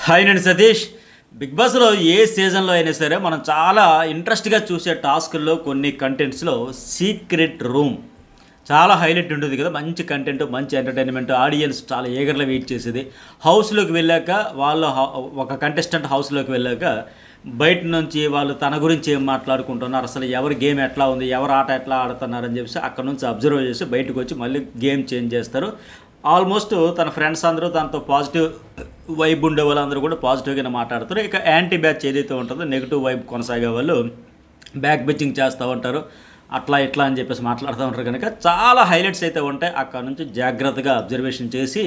Hi నేను Satish. Big బాస్లో ఏ సీజన్లో అయినా సరే మనం చాలా ఇంట్రెస్ట్గా చూసే టాస్కుల్లో కొన్ని కంటెంట్స్లో సీక్రెట్ రూమ్ చాలా హైలైట్ ఉంటుంది కదా. మంచి కంటెంట్, మంచి ఎంటర్టైన్మెంట్, ఆడియన్స్ చాలా ఏగర్గా వెయిట్ చేసేది. హౌస్లోకి వెళ్ళాక వాళ్ళు ఒక కంటెస్టెంట్ హౌస్లోకి వెళ్ళాక బయట నుంచి వాళ్ళు తన గురించి ఏం మాట్లాడుకుంటున్నారు, అసలు ఎవరి గేమ్ ఎట్లా ఉంది, ఎవరు ఆట ఎట్లా ఆడుతున్నారని చెప్పేసి అక్కడ నుంచి అబ్జర్వ్ చేసి బయటకు వచ్చి మళ్ళీ గేమ్ చేంజ్ చేస్తారు. ఆల్మోస్ట్ తన ఫ్రెండ్స్ అందరూ తనతో పాజిటివ్ వైబ్ ఉండే వాళ్ళందరూ కూడా పాజిటివ్గానే మాట్లాడతారు. ఇక యాంటీ బ్యాచ్ ఏదైతే ఉంటుందో నెగిటివ్ వైబ్ కొనసాగే వాళ్ళు బ్యాక్ బెచ్చింగ్ చేస్తూ ఉంటారు. అట్లా ఇట్లా అని చెప్పేసి మాట్లాడుతూ ఉంటారు. కనుక చాలా హైలైట్స్ అయితే ఉంటాయి. అక్కడ నుంచి జాగ్రత్తగా అబ్జర్వేషన్ చేసి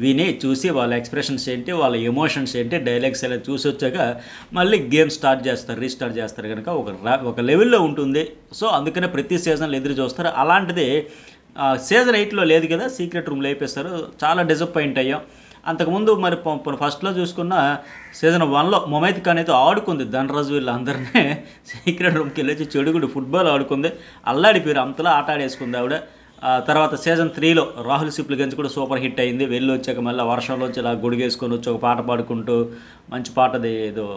విని చూసి వాళ్ళ ఎక్స్ప్రెషన్స్ ఏంటి, వాళ్ళ ఎమోషన్స్ ఏంటి, డైలాగ్స్ ఎలా చూసి వచ్చాక మళ్ళీ గేమ్ స్టార్ట్ చేస్తారు, రీస్టార్ట్ చేస్తారు. కనుక ఒక లెవెల్లో ఉంటుంది. సో అందుకనే ప్రతి సీజన్లో ఎదురు చూస్తారు. అలాంటిది సీజన్ 8లో లేదు కదా, సీక్రెట్ రూమ్లో వేపేస్తారు. చాలా డిసప్పాయింట్ అయ్యాం. అంతకుముందు మరి ఫస్ట్లో చూసుకున్న సీజన్ 1లో మొమైత్ ఖాన్ అయితే ఆడుకుంది ధనరాజు వీళ్ళందరినీ సీక్రెట్ రూమ్కి వెళ్ళి చెడుగుడు ఫుట్బాల్ ఆడుకుంది, అల్లాడిపోయారు, అంతలా ఆట ఆడేసుకుంది ఆవిడ. తర్వాత సీజన్ 3లో రాహుల్ సిప్లి గంజ్ కూడా సూపర్ హిట్ అయింది. వెళ్ళి వచ్చాక మళ్ళీ వర్షంలోంచి ఇలా గొడిగేసుకొని వచ్చి ఒక పాట పాడుకుంటూ, మంచి పాటది ఏదో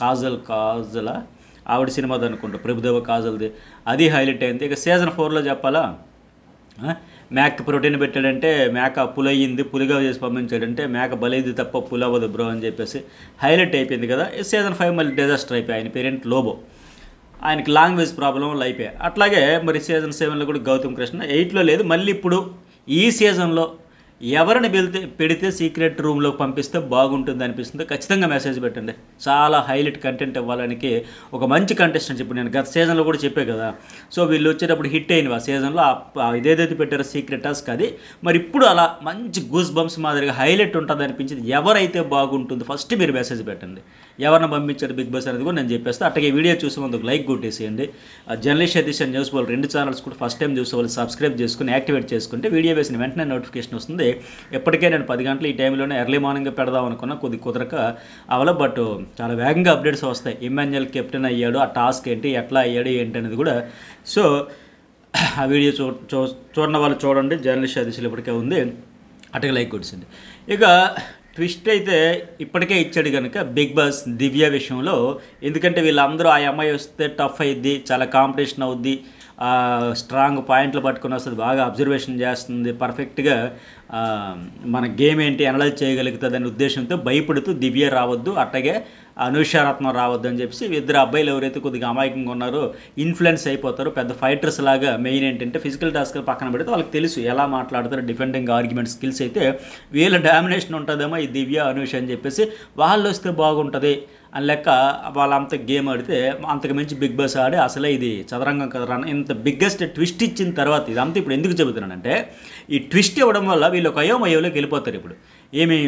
కాజలా ఆవిడ సినిమాది అనుకుంటా, ప్రభుదేవ కాజల్ది, అది హైలైట్ అయింది. ఇక సీజన్ 4లో చెప్పాలా, మేక ప్రోటీన్ పెట్టాడంటే మేక పులయ్యింది, పులిగా చేసి పంపించాడంటే మేక బలైది తప్ప పులవదు బ్రో అని చెప్పేసి హైలైట్ అయిపోయింది కదా. సీజన్ 5 మళ్ళీ డిజాస్టర్ అయిపోయి ఆయన పేరెంట్ లోబో, ఆయనకి లాంగ్వేజ్ ప్రాబ్లం అయిపోయాయి. అట్లాగే మరి సీజన్ 7లో కూడా గౌతమ్ కృష్ణ, 8లో లేదు. మళ్ళీ ఇప్పుడు ఈ సీజన్లో ఎవరిని పెడితే సీక్రెట్ రూమ్లోకి పంపిస్తే బాగుంటుంది అనిపిస్తుంది, ఖచ్చితంగా మెసేజ్ పెట్టండి. చాలా హైలైట్ కంటెంట్ ఇవ్వడానికి ఒక మంచి కంటెస్టెంట్స్. ఇప్పుడు నేను గత సీజన్లో కూడా చెప్పే కదా, సో వీళ్ళు వచ్చేటప్పుడు హిట్ అయినవి ఆ సీజన్లో ఇదేదైతే పెట్టారో సీక్రెట్ టాస్క్ అది. మరి ఇప్పుడు అలా మంచి గూస్ బంప్స్ మాదిరిగా హైలైట్ ఉంటుంది అనిపించింది. ఎవరైతే బాగుంటుందో ఫస్ట్ మీరు మెసేజ్ పెట్టండి. ఎవరిని పంపించారు బిగ్ బాస్ అనేది కూడా నేను చెప్పేస్తాను. అట్లాగే వీడియో చూసే ముందు లైక్ కొట్టేసేయండి. జర్నలిస్ట్ సతీష్ అండ్ న్యూస్ వాళ్ళు 2 ఛానల్స్ కూడా ఫస్ట్ టైం చూసే వాళ్ళు సబ్స్క్రైబ్ చేసుకుని యాక్టివేట్ చేసుకుంటే వీడియో వేసిన వెంటనే నోటిఫికేషన్ వస్తుంది. ఎప్పటికే నేను 10 గంటలు ఈ టైంలోనే ఎర్లీ మార్నింగ్ పెడదాం అనుకున్నా, కుదరక అవల, బట్ చాలా వేగంగా అప్డేట్స్ వస్తాయి. ఇమాన్యుయల్ కెప్టెన్ అయ్యాడు, ఆ టాస్క్ ఏంటి, ఎట్లా అయ్యాడు ఏంటి అనేది కూడా. సో ఆ వీడియో చూడని వాళ్ళు చూడండి. జర్నలిస్ట్ సతీష్లో ఇప్పటికే ఉంది, అటుగా లైక్ కొట్టింది. ఇక ట్విస్ట్ అయితే ఇప్పటికే ఇచ్చాడు కనుక బిగ్ బాస్ దివ్య విషయంలో. ఎందుకంటే వీళ్ళందరూ ఆ అమ్మాయి వస్తే టఫ్ అయ్యిద్ది, చాలా కాంపిటీషన్ అవుద్ది, స్ట్రాంగ్ పాయింట్లు పట్టుకుని వస్తుంది, బాగా అబ్జర్వేషన్ చేస్తుంది, పర్ఫెక్ట్గా మన గేమ్ ఏంటి అనలైజ్ చేయగలుగుతుంది అనే ఉద్దేశంతో భయపడుతూ దివ్య రావద్దు, అట్లాగే అనుషారత్నం రావద్దు అని చెప్పేసి ఇద్దరు అబ్బాయిలు ఎవరైతే కొద్దిగా అమాయకంగా ఉన్నారో ఇన్ఫ్లుయెన్స్ అయిపోతారు. పెద్ద ఫైటర్స్ లాగా మెయిన్ ఏంటంటే ఫిజికల్ టాస్క్ పక్కన పెడితే వాళ్ళకి తెలుసు ఎలా మాట్లాడతారు, డిఫెండింగ్ ఆర్గ్యుమెంట్ స్కిల్స్ అయితే వీళ్ళ డామినేషన్ ఉంటుందేమో ఈ దివ్య అనుష అని చెప్పేసి వాళ్ళు వస్తే బాగుంటుంది అని లెక్క. వాళ్ళంత గేమ్ ఆడితే అంతకు మించి బిగ్ బాస్ ఆడి అసలే ఇది చదరంగం కదరా ఇంత బిగ్గెస్ట్ ట్విస్ట్ ఇచ్చిన తర్వాత ఇదంతా ఇప్పుడు ఎందుకు చెబుతున్నానంటే, ఈ ట్విస్ట్ ఇవ్వడం వల్ల వీళ్ళు ఒక అయోమయంలోకి వెళ్ళిపోతారు. ఇప్పుడు ఏమి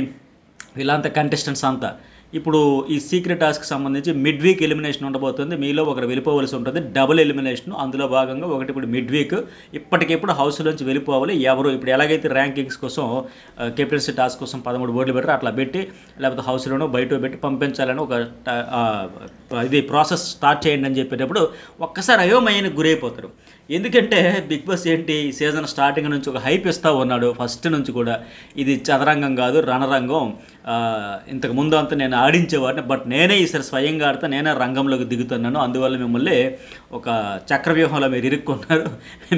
వీళ్ళంతా కంటెస్టెంట్స్ అంతా ఇప్పుడు ఈ సీక్రెట్ టాస్క్కి సంబంధించి మిడ్ వీక్ ఎలిమినేషన్ ఉండబోతుంది. మీలో ఒకరు వెళ్ళిపోవలసి ఉంటుంది, డబుల్ ఎలిమినేషన్. అందులో భాగంగా ఒకటి ఇప్పుడు మిడ్ వీక్ ఇప్పటికిప్పుడు హౌస్లోంచి వెళ్ళిపోవాలి. ఎవరు ఇప్పుడు ఎలాగైతే ర్యాంకింగ్స్ కోసం కెప్టెన్సీ టాస్క్ కోసం 13 ఓట్లు పెట్టారు, అట్లా పెట్టి లేకపోతే హౌస్లోనో బయట పెట్టి పంపించాలని ఒక ఇది ప్రాసెస్ స్టార్ట్ చేయండి అని చెప్పేటప్పుడు ఒక్కసారి అయోమయానికి గురైపోతారు. ఎందుకంటే బిగ్ బాస్ ఏంటి ఈ సీజన్ స్టార్టింగ్ నుంచి ఒక హైప్ ఇస్తూ ఉన్నాడు ఫస్ట్ నుంచి కూడా, ఇది చదరంగం కాదు రణరంగం, ఇంతకు ముందు అంతా నేను ఆడించేవాడిని, బట్ నేనే ఈసారి స్వయంగా ఆడితే నేనే రంగంలోకి దిగుతున్నాను, అందువల్ల మిమ్మల్ని ఒక చక్రవ్యూహంలో మీరు ఇరుక్కున్నారు,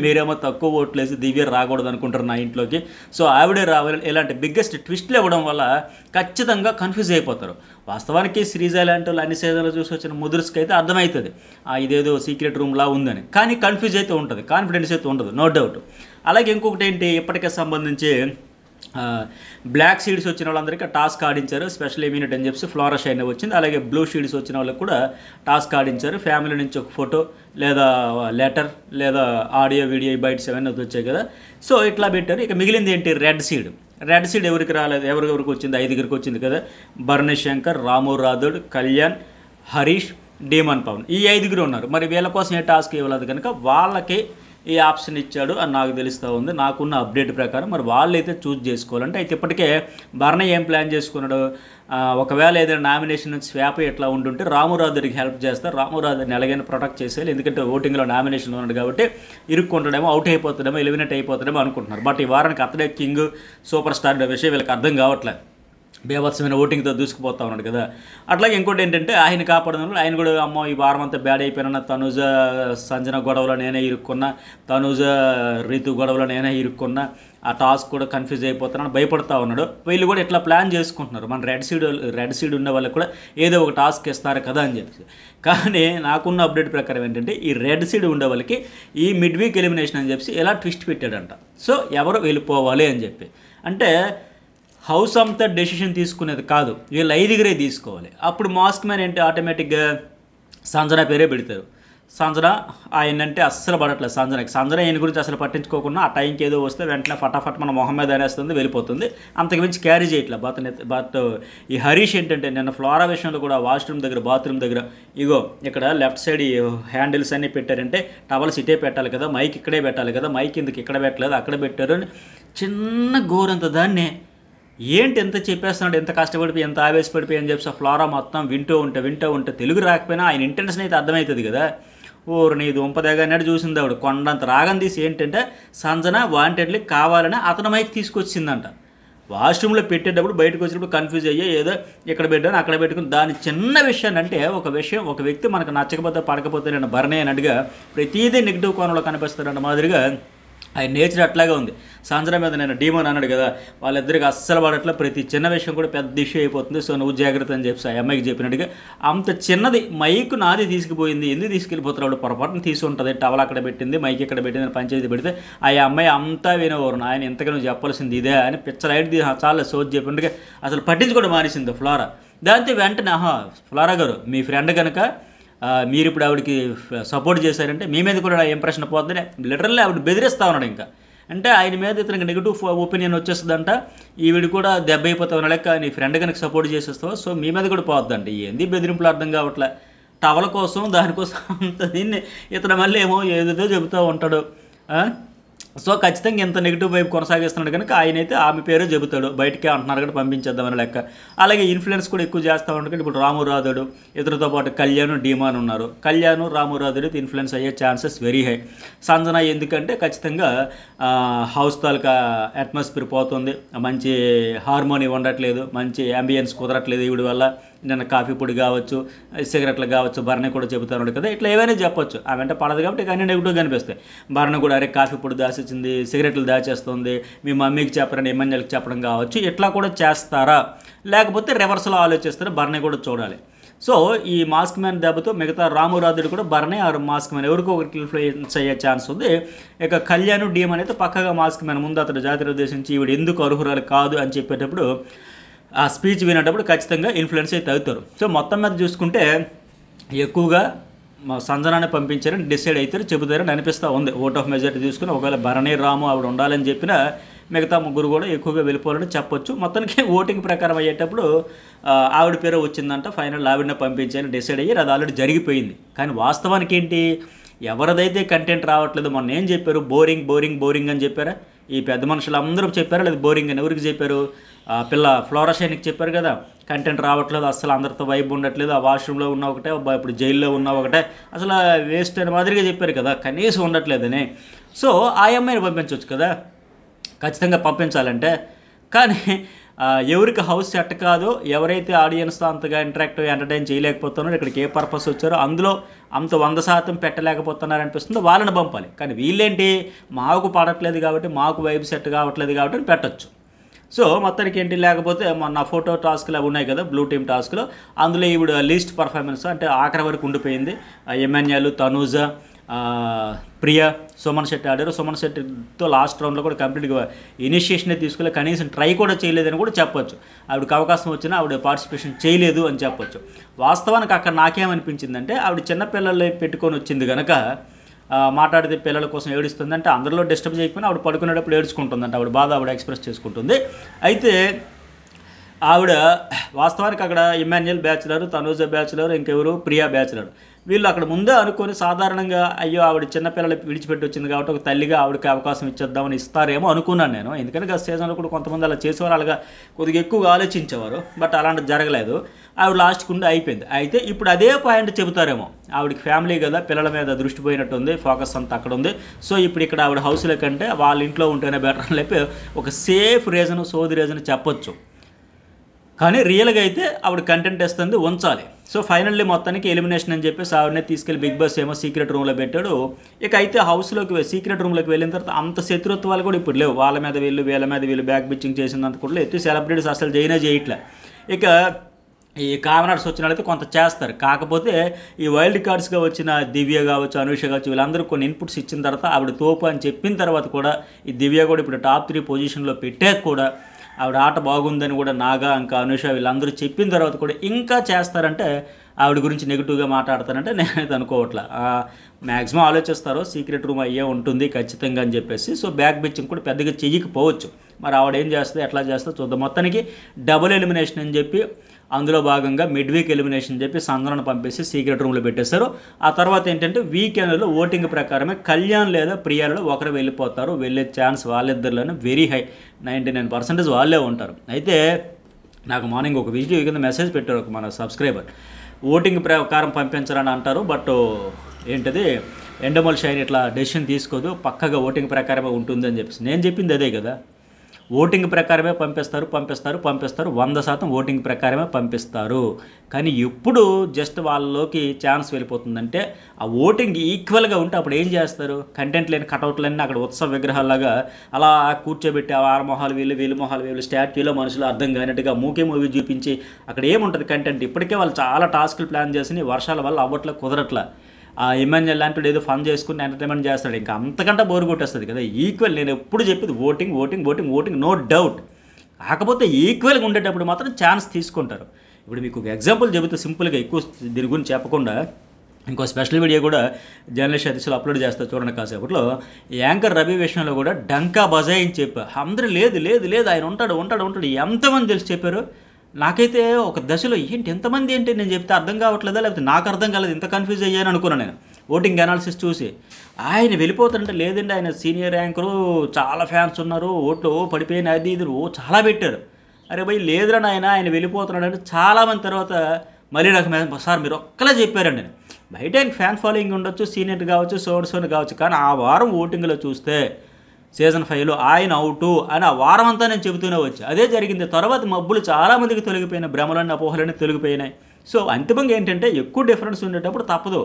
మీరేమో తక్కువ ఓట్లు వేసి దివ్య రాకూడదు అనుకుంటారు నా ఇంట్లోకి, సో ఆవిడే రావాలి. ఇలాంటి బిగ్గెస్ట్ ట్విస్ట్లు ఇవ్వడం వల్ల ఖచ్చితంగా కన్ఫ్యూజ్ అయిపోతారు. వాస్తవానికి శ్రీజ లాంటి వాళ్ళు అన్ని సీజన్లు చూసి వచ్చిన ముదురుస్కి అయితే అర్థమవుతుంది ఇదేదో సీక్రెట్ రూమ్లా ఉందని, కానీ కన్ఫ్యూజ్ అయితే ఉంటుంది, కాన్ఫిడెన్స్ అయితే ఉండదు, నో డౌట్. అలాగే ఇంకొకటి ఏంటి, ఇప్పటికే సంబంధించి బ్లాక్ షీడ్స్ వచ్చిన వాళ్ళందరికీ టాస్క్ ఆడించారు, స్పెషల్ ఇమ్యూనిటీ అని చెప్పి ఫ్లోరస్ అయినా వచ్చింది. అలాగే బ్లూ షీడ్స్ వచ్చిన వాళ్ళకి కూడా టాస్క్ ఆడించారు. ఫ్యామిలీ నుంచి ఒక ఫోటో లేదా లెటర్ లేదా ఆడియో వీడియో బైట్స్ అవన్నీ వచ్చాయి కదా, సో ఇట్లా పెట్టారు. ఇక మిగిలింది ఏంటి, రెడ్ సీడ్ ఎవరికి రాలేదు, ఎవరికి వచ్చింది, 5 వచ్చింది కదా, భరణి శంకర్, రాము రాథోడ్, కళ్యాణ్, హరీష్, డీమన్ పవన్, ఈ 5 ఉన్నారు. మరి వీళ్ళ కోసం ఏ టాస్క్ ఇవ్వలేదు కనుక వాళ్ళకి ఈ ఆప్షన్ ఇచ్చాడు అని నాకు తెలుస్తూ ఉంది, నాకున్న అప్డేట్ ప్రకారం. మరి వాళ్ళైతే చూజ్ చేసుకోవాలంటే అయితే ఇప్పటికే భరణి ఏం ప్లాన్ చేసుకున్నాడు, ఒకవేళ ఏదైనా నామినేషన్ నుంచి స్వాప్ ఎట్లా ఉంటుంటే రామురాధుడికి హెల్ప్ చేస్తారు, రామురాధుడిని ఎలాగైనా ప్రొటెక్ట్ చేసేయాలి, ఎందుకంటే ఓటింగ్లో నామినేషన్ ఉన్నాడు కాబట్టి ఇరుక్కుంటాడేమో, అవుట్ అయిపోతాడేమో, ఎలిమినేట్ అయిపోతాడేమో అనుకుంటున్నారు. బట్ ఈ వారానికి అతడే కింగ్ సూపర్ స్టార్ విషయం వీళ్ళకి అర్థం కావట్లేదు. బీభత్సమైన ఓటింగ్తో దూసుకుపోతా ఉన్నాడు కదా. అట్లాగే ఇంకోటి ఏంటంటే ఆయన కాపాడడం ఆయన కూడా అమ్మో ఈ వారం అంతా బ్యాడ్ అయిపోయినా, తనుజ సంజన గొడవలో నేనే ఇరుక్కున్నా, తనుజ రీతు గొడవలో నేనే ఇరుక్కున్నా, ఆ టాస్క్ కూడా కన్ఫ్యూజ్ అయిపోతున్నాను భయపడతా ఉన్నాడు. వీళ్ళు కూడా ఇట్లా ప్లాన్ చేసుకుంటున్నారు, మన రెడ్ సీడ్ ఉన్న వాళ్ళకి కూడా ఏదో ఒక టాస్క్ ఇస్తారు కదా అని చెప్పి. కానీ నాకున్న అప్డేట్ ప్రకారం ఏంటంటే ఈ రెడ్ సీడ్ ఉండే వాళ్ళకి ఈ మిడ్ వీక్ ఎలిమినేషన్ అని చెప్పి ఎలా ట్విస్ట్ పెట్టాడంట. సో ఎవరు వెళ్ళిపోవాలి అని చెప్పి, అంటే హౌస్ అంతా డెసిషన్ తీసుకునేది కాదు, వీళ్ళు 5గురే తీసుకోవాలి. అప్పుడు మాస్క్ మ్యాన్ ఏంటి ఆటోమేటిక్గా సంజన పేరే పెడతారు. సంజన ఆయనంటే అస్సలు పడట్లేదు సంజన ఆయన గురించి అసలు పట్టించుకోకుండా ఆ టైంకి ఏదో వస్తే వెంటనే ఫటాఫట్ మన మొహం మీద అనేస్తుంది, వెళ్ళిపోతుంది. అంతకుమించి క్యారీ చేయట్లేదు. బట్ ఈ హరీష్ ఏంటంటే నిన్న ఫ్లోరా విషయంలో కూడా వాష్రూమ్ దగ్గర బాత్రూమ్ దగ్గర ఇగో ఇక్కడ లెఫ్ట్ సైడ్ ఈ హ్యాండిల్స్ అన్నీ పెట్టారంటే టవల్స్ ఇటే పెట్టాలి కదా, మైక్ ఇక్కడే పెట్టాలి కదా, మైక్ ఎందుకు ఇక్కడ పెట్టలేదు అక్కడ పెట్టారు అని చిన్న గోరంత దాన్నే ఏంటి ఎంత చెప్పేస్తున్నాడు, ఎంత కష్టపడిపోయి ఎంత ఆవేశపడిపోయి అని చెప్పి ఫ్లోరా మొత్తం వింటూ ఉంటే తెలుగు రాకపోయినా ఆయన ఇంటెన్షన్ అయితే అర్థమవుతుంది కదా. ఓరు నీ దుంపదేగా అన్నట్టు చూసింది ఆవిడ కొండంత రాగం తీసి ఏంటంటే సంజన వాంటెడ్లీ కావాలని అతని మైక్ తీసుకొచ్చిందంట. వాష్రూమ్లో పెట్టేటప్పుడు బయటకు వచ్చినప్పుడు కన్ఫ్యూజ్ అయ్యి ఏదో ఇక్కడ పెట్టాను అక్కడ పెట్టుకుని దాని చిన్న విషయాన్ని అంటే ఒక వ్యక్తి మనకు నచ్చకపోతే పడకపోతే నేను భరణే అన్నట్టుగా ప్రతిదీ నెగిటివ్ కోణంలో కనిపిస్తాడన్న మాదిరిగా ఆయన నేచర్ అట్లాగే ఉంది. సంజన మీద నేను డీమోన్ అన్నాడు కదా, వాళ్ళిద్దరికి అస్సలు పడట్లా, ప్రతి చిన్న విషయం కూడా పెద్ద ఇష్యూ అయిపోతుంది. సో నువ్వు జాగ్రత్త అని చెప్పి ఆ అమ్మాయికి చెప్పినట్టుగా అంత చిన్నది మైక్ నాది తీసుకుపోయింది, ఎందుకు తీసుకెళ్ళిపోతున్నాడు, పొరపాటున తీసి ఉంటుంది, టవల్ అక్కడ పెట్టింది మైక్ ఇక్కడ పెట్టింది పంచాయతీ పెడితే ఆ అమ్మాయి అంతా వినేవారు. ఆయన ఎంతగా నువ్వు చెప్పాల్సింది ఇదే అని పిచ్చలైట్ చాలా సోజ్ చెప్పినట్టుగా అసలు పట్టించుకోవడం మానేసింది ఫ్లోరా. దాంతో వెంటనే ఫ్లోరా గారు మీ ఫ్రెండ్ కనుక మీరు ఇప్పుడు ఆవిడకి సపోర్ట్ చేశారంటే మీ మీద కూడా ఇంప్రెషన్ పోతుందని లిటరల్లీ ఆవిడ బెదిరిస్తూ ఉన్నాడు. ఇంకా అంటే ఆయన మీద ఇతనికి నెగిటివ్ ఒపీనియన్ వచ్చేస్తుందంట, ఈవిడ కూడా దెబ్బ అయిపోతావు లెక్క నీ ఫ్రెండ్ కనుక సపోర్ట్ చేసేస్తావు, సో మీ మీద కూడా పోతుందంట. ఏంది బెదిరింపులు అర్థం కావట్లే, టవల కోసం దానికోసం అంత దీన్ని ఇతను మళ్ళీ ఏమో ఏదేదో చెబుతూ ఉంటాడు. సో ఖచ్చితంగా ఇంత నెగిటివ్ వైపు కొనసాగిస్తున్నాడు కనుక ఆయన అయితే ఆమె పేరు చెబుతాడు, బయటికే అంటున్నారు కూడా పంపించేద్దామని లెక్క. అలాగే ఇన్ఫ్లుయెన్స్ కూడా ఎక్కువ చేస్తూ ఉంటాడు. ఇప్పుడు రాము రాధుడు ఇతరుతో పాటు కళ్యాణ్ డీమాన్ ఉన్నారు. కళ్యాణ్ రాము రాధుడు ఇన్ఫ్లుయెన్స్ అయ్యే ఛాన్సెస్ వెరీ హై. సంజన ఎందుకంటే ఖచ్చితంగా హౌస్ తాలూకా అట్మాస్ఫియర్ పోతుంది, మంచి హార్మోని ఉండట్లేదు, మంచి అంబియన్స్ కుదరట్లేదు ఈవిడ వల్ల. నిన్న కాఫీ పొడి కావచ్చు, సిగరెట్లు కావచ్చు, భరణి కూడా చెబుతున్నాడు కదా, ఇట్లా ఏవైనా చెప్పొచ్చు. ఆ వెంట పడదు కాబట్టి కానీ నెగిటివ్ కనిపిస్తాయి. భరణి కూడా అరే కాఫీ పొడి దాచిచ్చింది, సిగరెట్లు దాచేస్తుంది, మీ మమ్మీకి చెప్పరని ఎమ్మెల్యేలకు చెప్పడం కావచ్చు, ఇట్లా కూడా చేస్తారా లేకపోతే రివర్స్లో ఆలోచిస్తారా భరణి కూడా చూడాలి. సో ఈ మాస్క్ మ్యాన్ దెబ్బతో మిగతా రాము రాధుడు కూడా భరణి ఆరు మాస్క్ మ్యాన్ ఎవరికో ఒకరికి ఇన్ఫ్లుయెన్స్ అయ్యే ఛాన్స్ ఉంది. ఇక కళ్యాణ్ డీమ్ అనేది పక్కగా మాస్క్ మ్యాన్ ముందు అతను జాతిని ఉద్దేశించి ఈవిడ ఎందుకు అర్హురాలు కాదు అని చెప్పేటప్పుడు ఆ స్పీచ్ వినేటప్పుడు ఖచ్చితంగా ఇన్ఫ్లుయెన్స్ అయితే అవుతారు. సో మొత్తం మీద చూసుకుంటే ఎక్కువగా సంజనాన్ని పంపించారని డిసైడ్ అవుతారు, చెబుతారని అనిపిస్తూ ఉంది. ఓట్ ఆఫ్ మెజారిటీ తీసుకుని ఒకవేళ భరణి రాము ఆవిడ ఉండాలని చెప్పినా మిగతా ముగ్గురు కూడా ఎక్కువగా వెళ్ళిపోవాలని చెప్పొచ్చు. మొత్తానికి ఓటింగ్ ప్రకారం అయ్యేటప్పుడు ఆవిడ పేరు వచ్చిందంట, ఫైనల్ ఆవిడనే పంపించాలని డిసైడ్ అయ్యారు. అది ఆల్రెడీ జరిగిపోయింది. కానీ వాస్తవానికి ఏంటి, ఎవరిదైతే కంటెంట్ రావట్లేదు మొన్న ఏం చెప్పారు, బోరింగ్ బోరింగ్ బోరింగ్ అని చెప్పారా? ఈ పెద్ద మనుషులు అందరూ చెప్పారా లేదు బోరింగ్ అని? ఎవరికి చెప్పారు? పిల్ల ఫ్లోరా షైన్కి చెప్పారు కదా, కంటెంట్ రావట్లేదు, అసలు అందరితో వైబ్ ఉండట్లేదు, ఆ వాష్రూమ్లో ఉన్న ఒకటే, ఇప్పుడు జైల్లో ఉన్న ఒకటే, అసలు వేస్ట్ అని మాదిరిగా చెప్పారు కదా, కనీసం ఉండట్లేదని. సో ఆ అమ్మాయిని పంపించవచ్చు కదా, ఖచ్చితంగా పంపించాలంటే. కానీ ఎవరికి హౌస్ సెట్ కాదో, ఎవరైతే ఆడియన్స్తో అంతగా ఇంటరాక్టివ్ ఎంటర్టైన్ చేయలేకపోతున్నారో, ఇక్కడికి ఏ పర్పస్ వచ్చారో అందులో అంత 100% పెట్టలేకపోతున్నారు అనిపిస్తుందో వాళ్ళని పంపాలి. కానీ వీళ్ళేంటి, మాకు పడట్లేదు కాబట్టి, మాకు వైబ్ సెట్ కావట్లేదు కాబట్టి పెట్టచ్చు. సో మొత్తానికి ఏంటి, లేకపోతే మొన్న ఫోటో టాస్క్లు అవి ఉన్నాయి కదా, బ్లూ టీమ్ టాస్క్లో, అందులో ఈవిడ లీస్ట్ పర్ఫార్మెన్స్ అంటే ఆఖరి వరకు ఉండిపోయింది. ఎమ్మెన్యేలు తనూజ, ప్రియా, సుమన్ శెట్టి ఆడారు. సుమన్ శెట్టితో లాస్ట్ రౌండ్లో కూడా కంప్లీట్గా ఇనిషియేషనే తీసుకెళ్ళి కనీసం ట్రై కూడా చేయలేదని కూడా చెప్పొచ్చు. ఆవిడకి అవకాశం వచ్చినా ఆవిడ పార్టిసిపేషన్ చేయలేదు అని చెప్పొచ్చు. వాస్తవానికి అక్కడ నాకేమనిపించిందంటే, ఆవిడ చిన్నపిల్లల్ని పెట్టుకొని వచ్చింది కనుక మాట్లాడితే పిల్లల కోసం ఏడుస్తుంది అంటే అందరిలో డిస్టర్బ్ చేయకపోయినా ఆవిడ పడుకునేటప్పుడు ఏడ్చుకుంటుందంట, ఆవిడ బాధ ఆవిడ ఎక్స్ప్రెస్ చేసుకుంటుంది. అయితే ఆవిడ వాస్తవానికి అక్కడ ఇమాన్యుయల్ బ్యాచులర్, తనూజ బ్యాచులర్, ఇంకెవరు ప్రియా బ్యాచులర్, వీళ్ళు అక్కడ ముందే అనుకొని సాధారణంగా అయ్యో ఆవిడ చిన్నపిల్లలు విడిచిపెట్టి వచ్చింది కాబట్టి ఒక తల్లిగా ఆవిడకి అవకాశం ఇచ్చేద్దామని ఇస్తారేమో అనుకున్నాను నేను. ఎందుకంటే గత సీజన్లో కూడా కొంతమంది అలా చేసేవారు, అలాగా కొద్దిగా ఎక్కువగా ఆలోచించేవారు. బట్ అలాంటిది జరగలేదు, ఆవిడ లాస్ట్కి ఉండి అయిపోయింది. అయితే ఇప్పుడు అదే పాయింట్ చెబుతారేమో, ఆవిడకి ఫ్యామిలీ కదా, పిల్లల మీద దృష్టి పోయినట్టుంది, ఫోకస్ అంతా అక్కడ ఉంది. సో ఇప్పుడు ఇక్కడ ఆవిడ హౌస్లో కంటే వాళ్ళ ఇంట్లో ఉంటేనే బెటర్ అని చెప్పి ఒక సేఫ్ రీజన్, సోది రీజన్ చెప్పొచ్చు. కానీ రియల్గా అయితే ఆవిడ కంటెంట్ ఇస్తుంది, ఉంచాలి. సో ఫైనల్లీ మొత్తానికి ఎలిమినేషన్ అని చెప్పేసి ఆవిడనే తీసుకెళ్ళి బిగ్ బాస్ ఏమో సీక్రెట్ రూమ్లో పెట్టాడు. ఇక అయితే హౌస్లోకి సీక్రెట్ రూమ్లోకి వెళ్ళిన తర్వాత అంత శత్రుత్వాలు కూడా ఇప్పుడు లేవు. వాళ్ళ మీద వీళ్ళు బ్యాక్ బిచ్చింగ్ చేసినంత కూడా ఎత్తి సెలబ్రిటీస్ అసలు చేయట్లే. ఇక ఈ కామనర్స్ వచ్చిన వాళ్ళైతే కొంత చేస్తారు. కాకపోతే ఈ వైల్డ్ కార్డ్స్గా వచ్చిన దివ్య కావచ్చు, అనూష కావచ్చు, వీళ్ళందరూ కొన్ని ఇన్పుట్స్ ఇచ్చిన తర్వాత ఆవిడ తోపు అని చెప్పిన తర్వాత కూడా ఈ దివ్య కూడా ఇప్పుడు టాప్ 3 పొజిషన్లో పెట్టాక కూడా ఆవిడ ఆట బాగుందని కూడా నాగా ఇంకా అనూష వీళ్ళందరూ చెప్పిన తర్వాత కూడా ఇంకా చేస్తారంటే ఆవిడ గురించి నెగిటివ్గా మాట్లాడతారంటే నేనైతే అనుకోవట్లా. మ్యాక్సిమం ఆలోచిస్తారో సీక్రెట్ రూమ్ అయ్యే ఉంటుంది ఖచ్చితంగా అని చెప్పేసి. సో బ్యాక్ బిచ్చింగ్ కూడా పెద్దగా చెయ్యకపోవచ్చు. మరి ఆవిడ ఏం చేస్తుంది, ఎట్లా చేస్తుందో చూద్దాం. మొత్తానికి డబుల్ ఎలిమినేషన్ అని చెప్పి అందులో భాగంగా మిడ్ వీక్ ఎలిమినేషన్ అని చెప్పి సంజనను పంపేసి సీక్రెట్ రూమ్లో పెట్టేశారు. ఆ తర్వాత ఏంటంటే వీకెండ్లో ఓటింగ్ ప్రకారమే కళ్యాణ్ లేదా ప్రియాలో ఒకరు వెళ్ళిపోతారు. వెళ్ళే ఛాన్స్ వాళ్ళిద్దరిలోనే వెరీ హై, 99% వాళ్ళే ఉంటారు. అయితే నాకు మార్నింగ్ ఒక వీడియో కింద మెసేజ్ పెట్టారు ఒక మన సబ్స్క్రైబర్, ఓటింగ్ ప్రకారం పంపించాలని అంటారు, బట్ ఏంటది ఎండమల్ షైన్ ఇట్లా డెసిషన్ తీసుకోదు, పక్కగా ఓటింగ్ ప్రకారమే ఉంటుంది అని చెప్పేసి. నేను చెప్పింది అదే కదా, ఓటింగ్ ప్రకారమే పంపిస్తారు 100% ఓటింగ్ ప్రకారమే పంపిస్తారు. కానీ ఎప్పుడు జస్ట్ వాళ్ళలోకి ఛాన్స్ వెళ్ళిపోతుందంటే ఆ ఓటింగ్ ఈక్వల్గా ఉంటే అప్పుడు ఏం చేస్తారు, కంటెంట్ లేని కటౌట్లన్నీ అక్కడ ఉత్సవ విగ్రహాల్లాగా అలా కూర్చోబెట్టి ఆ వార మొహాలు వీళ్ళు మొహాలు వీళ్ళు స్టాట్యూలో మనుషులు అర్థం కానట్టుగా మూవీ చూపించి అక్కడ ఏముంటుంది కంటెంట్. ఇప్పటికే వాళ్ళు చాలా టాస్క్లు ప్లాన్ చేసి వర్షాల వల్ల అవ్వట్లే, కుదరట్లా. ఆ ఇమాన్యుయల్ లాంటి ఏదో ఫన్ చేసుకుని ఎంటర్టైన్మెంట్ చేస్తాడు, ఇంకా అంతకంటే బోర్ కొట్టేస్తుంది కదా. ఈక్వల్ నేను ఎప్పుడు చెప్పేది ఓటింగ్ నో డౌట్. కాకపోతే ఈక్వల్గా ఉండేటప్పుడు మాత్రం ఛాన్స్ తీసుకుంటారు. ఇప్పుడు మీకు ఒక ఎగ్జాంపుల్ చెబుతూ సింపుల్గా ఎక్కువ దీని గురించి చెప్పకుండా ఇంకో స్పెషల్ వీడియో కూడా జర్నలిస్ట్ అతిశలు అప్లోడ్ చేస్తారు చూడండి కాసేపట్లో. యాంకర్ రవి విషయంలో కూడా డంకా బజాయించి చెప్పారు. అందరూ లేదు ఆయన ఉంటాడు ఎంతమంది తెలిసి చెప్పారు. నాకైతే ఒక దశలో ఎంతమంది ఏంటి నేను చెప్తే అర్థం కావట్లేదా, లేకపోతే నాకు అర్థం కాలేదు, ఇంత కన్ఫ్యూజ్ అయ్యాను అనుకున్నాను నేను ఓటింగ్ అనాలిసిస్ చూసి. ఆయన వెళ్ళిపోతారంటే లేదండి, ఆయన సీనియర్ యాంకరు, చాలా ఫ్యాన్స్ ఉన్నారు, ఓట్లు పడిపోయిన అది ఇది చాలా పెట్టారు. అరే భయ్ లేదురా ఆయన వెళ్ళిపోతున్నాడు అంటే చాలామంది తర్వాత మళ్ళీ నాకు సార్ మీరు ఒక్కలా చెప్పారండి. బయట ఆయనకి ఫ్యాన్ ఫాలోయింగ్ ఉండొచ్చు, సీనియర్ కావచ్చు, సోర్సోన్ కావచ్చు, కానీ ఆ వారం ఓటింగ్లో చూస్తే సీజన్ 5లో ఆయన అవుటు అని ఆ వారం అంతా నేను చెబుతూనే వచ్చి అదే జరిగింది. తర్వాత మబ్బులు చాలామందికి తొలగిపోయినాయి, భ్రమలన్నీ అపోహలన్నీ తొలగిపోయినాయి. సో అంతిమంగా ఏంటంటే ఎక్కువ డిఫరెన్స్ ఉండేటప్పుడు తప్పదు,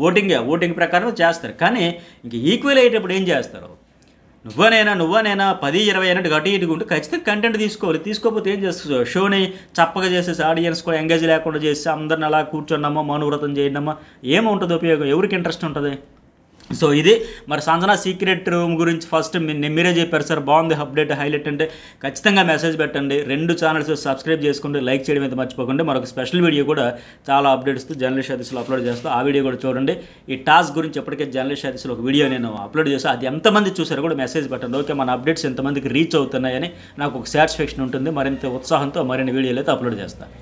ఓటింగ్ ప్రకారం చేస్తారు. కానీ ఇంక ఈక్వల్ అయ్యేటప్పుడు ఏం చేస్తారు, నువ్వనేనా 10-20 అన్నట్టు గట్టి ఇటుకుంటే ఖచ్చితంగా కంటెంట్ తీసుకోకపోతే ఏం చేస్తారు, షోని చప్పగా చేసేసి ఆడియన్స్ కూడా ఎంగేజ్ లేకుండా చేసి అందరిని అలా కూర్చున్నామో మౌనవ్రతం చేయడమో ఏముంటుంది ఉపయోగం, ఎవరికి ఇంట్రెస్ట్ ఉంటుంది. సో ఇది మరి సంజన సీక్రెట్ రూమ్ గురించి ఫస్ట్ మీరే చెప్పారు సార్, బాగుంది అప్డేట్ హైలైట్ అంటే ఖచ్చితంగా మెసేజ్ పెట్టండి. 2 ఛానల్స్ సబ్స్క్రైబ్ చేసుకోండి, లైక్ చేయడం అయితే మర్చిపోకండి. మరొక స్పెషల్ వీడియో కూడా చాలా అప్డేట్స్ జర్నలిస్ట్ అతిశలు అప్లోడ్ చేస్తాను, ఆ వీడియో కూడా చూడండి. ఈ టాస్క్ గురించి ఎప్పటికే జర్నలిస్ట్ అతిశలు ఒక వీడియో నేను అప్లోడ్ చేస్తాను, అది ఎంతమంది చూసారో కూడా మెసేజ్ పెట్టండి. ఓకే, మన అప్డేట్స్ ఎంతమందికి రీచ్ అవుతున్నాయని నాకు ఒక సాటిస్ఫాక్షన్ ఉంటుంది. మరింత ఉత్సాహంతో మరిన్ని వీడియోలు అయితే అప్లోడ్ చేస్తాను.